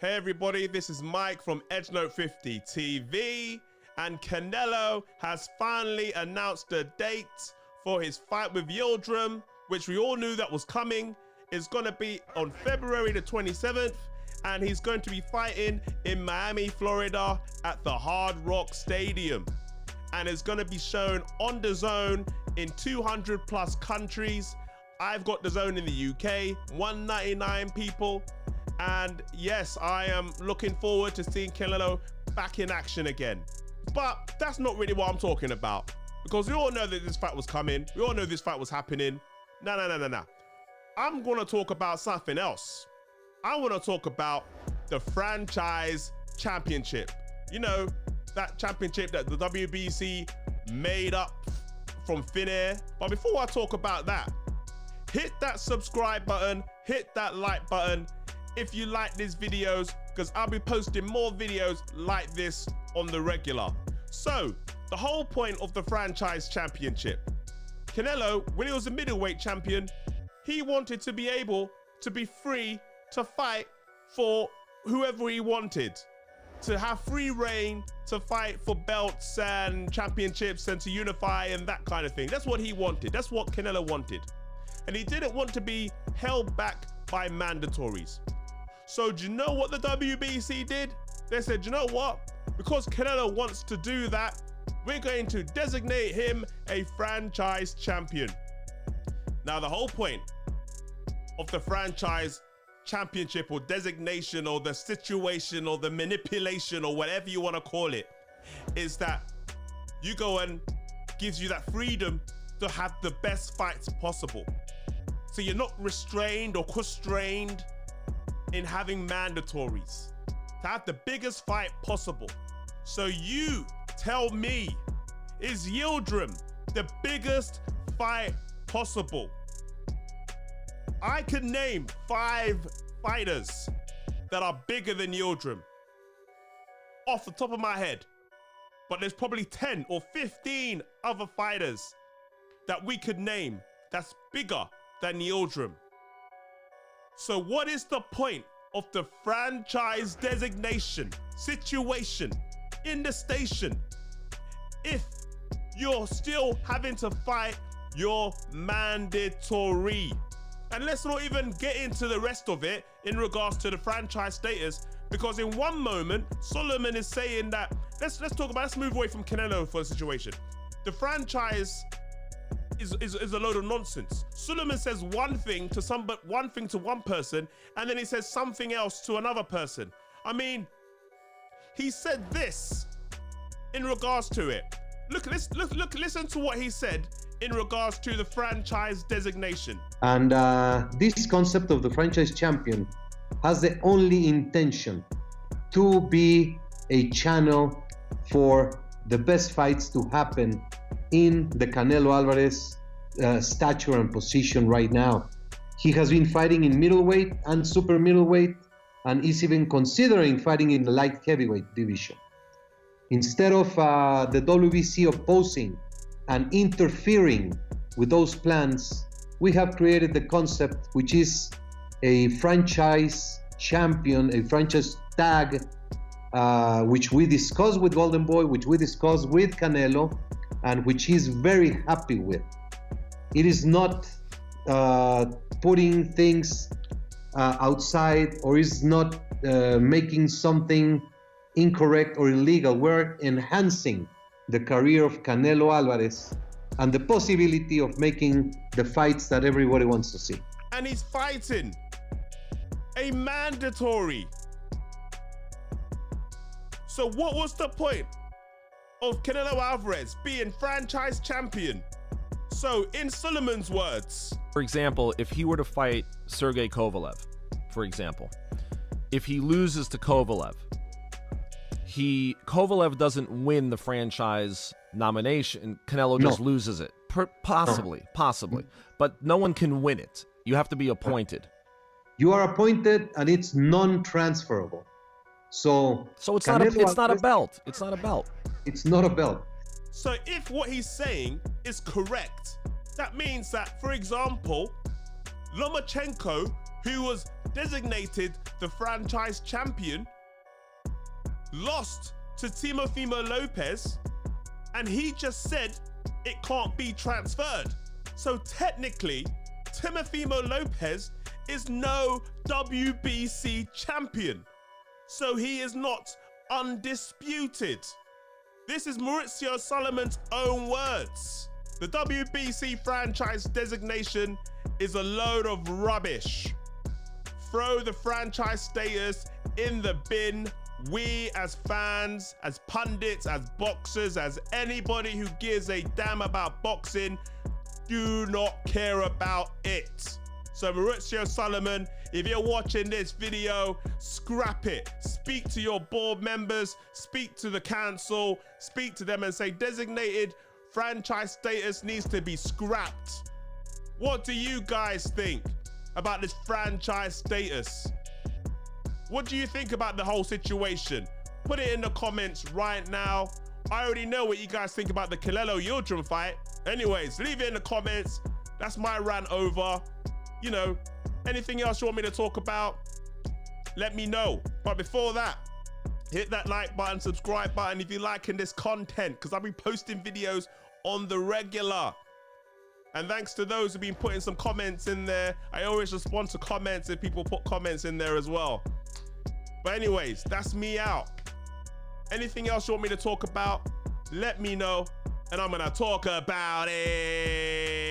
Hey everybody, this is Mike from EdgeNote50 TV, and Canelo has finally announced the date for his fight with Yildirim, which we all knew that was coming. It's going to be on February the 27th, and he's going to be fighting in Miami, Florida at the Hard Rock Stadium. And it's going to be shown on DAZN in 200 plus countries. I've got DAZN in the UK, 199 people. And yes, I am looking forward to seeing Canelo back in action again. But that's not really what I'm talking about, because we all know that this fight was coming. We all know this fight was happening. No. I'm going to talk about something else. I want to talk about the franchise championship. You know, that championship that the WBC made up from thin air. But before I talk about that, hit that subscribe button, hit that like button if you like these videos, because I'll be posting more videos like this on the regular. So, the whole point of the franchise championship, Canelo, when he was a middleweight champion, he wanted to be able to be free to fight for whoever he wanted, to have free reign to fight for belts and championships and to unify and that kind of thing. That's what he wanted. That's what Canelo wanted. And he didn't want to be held back by mandatories. So do you know what the WBC did? They said, you know what? Because Canelo wants to do that, we're going to designate him a franchise champion. Now, the whole point of the franchise championship or designation or the situation or the manipulation or whatever you want to call it is that you go and gives you that freedom to have the best fights possible. So you're not restrained or constrained in having mandatories, to have the biggest fight possible. So you tell me, is Yildirim the biggest fight possible? I can name 5 fighters that are bigger than Yildirim off the top of my head, but there's probably 10 or 15 other fighters that we could name that's bigger than Yildirim. So what is the point of the franchise designation situation in the station if you're still having to fight your mandatory? And let's not even get into the rest of it in regards to the franchise status, because in one moment, Solomon is saying that, let's move away from Canelo for the situation. The franchise is a load of nonsense. Solomon says one thing to one person, and then he says something else to another person. I mean, he said this in regards to it. Listen to what he said in regards to the franchise designation. And this concept of the franchise champion has the only intention to be a channel for the best fights to happen in the Canelo Alvarez stature and position right now. He has been fighting in middleweight and super middleweight, and is even considering fighting in the light heavyweight division. Instead of the WBC opposing and interfering with those plans, we have created the concept, which is a franchise champion, a franchise tag, which we discussed with Golden Boy, which we discussed with Canelo, and which he's very happy with. It is not putting things outside, or is not making something incorrect or illegal. We're enhancing the career of Canelo Alvarez and the possibility of making the fights that everybody wants to see. And he's fighting a mandatory. So what was the point of Canelo Alvarez being franchise champion? So in Solomon's words, for example, if he were to fight Sergey Kovalev, for example, if he loses to Kovalev, Kovalev doesn't win the franchise nomination, Canelo just loses it. Possibly, but no one can win it. You have to be appointed. You are appointed, and it's non-transferable. So it's not a belt. It's not a belt. It's not a belt. So if what he's saying is correct, that means that, for example, Lomachenko, who was designated the franchise champion, lost to Teofimo Lopez, and he just said it can't be transferred. So technically, Teofimo Lopez is no WBC champion. So he is not undisputed. This is Maurizio Solomon's own words. The WBC franchise designation is a load of rubbish. Throw the franchise status in the bin. We as fans, as pundits, as boxers, as anybody who gives a damn about boxing, do not care about it. So Maurizio Solomon, if you're watching this video, scrap it. Speak to your board members, speak to the council, speak to them and say designated franchise status needs to be scrapped. What do you guys think about this franchise status? What do you think about the whole situation? Put it in the comments right now. I already know what you guys think about the Canelo Yildirim fight. Anyways, leave it in the comments. That's my rant over. You know, anything else you want me to talk about, let me know. But before that, hit that like button, subscribe button if you're liking this content, because I'll be posting videos on the regular. And thanks to those who've been putting some comments in there. I always respond to comments if people put comments in there as well. But anyways, that's me out. Anything else you want me to talk about, let me know, and I'm gonna talk about it.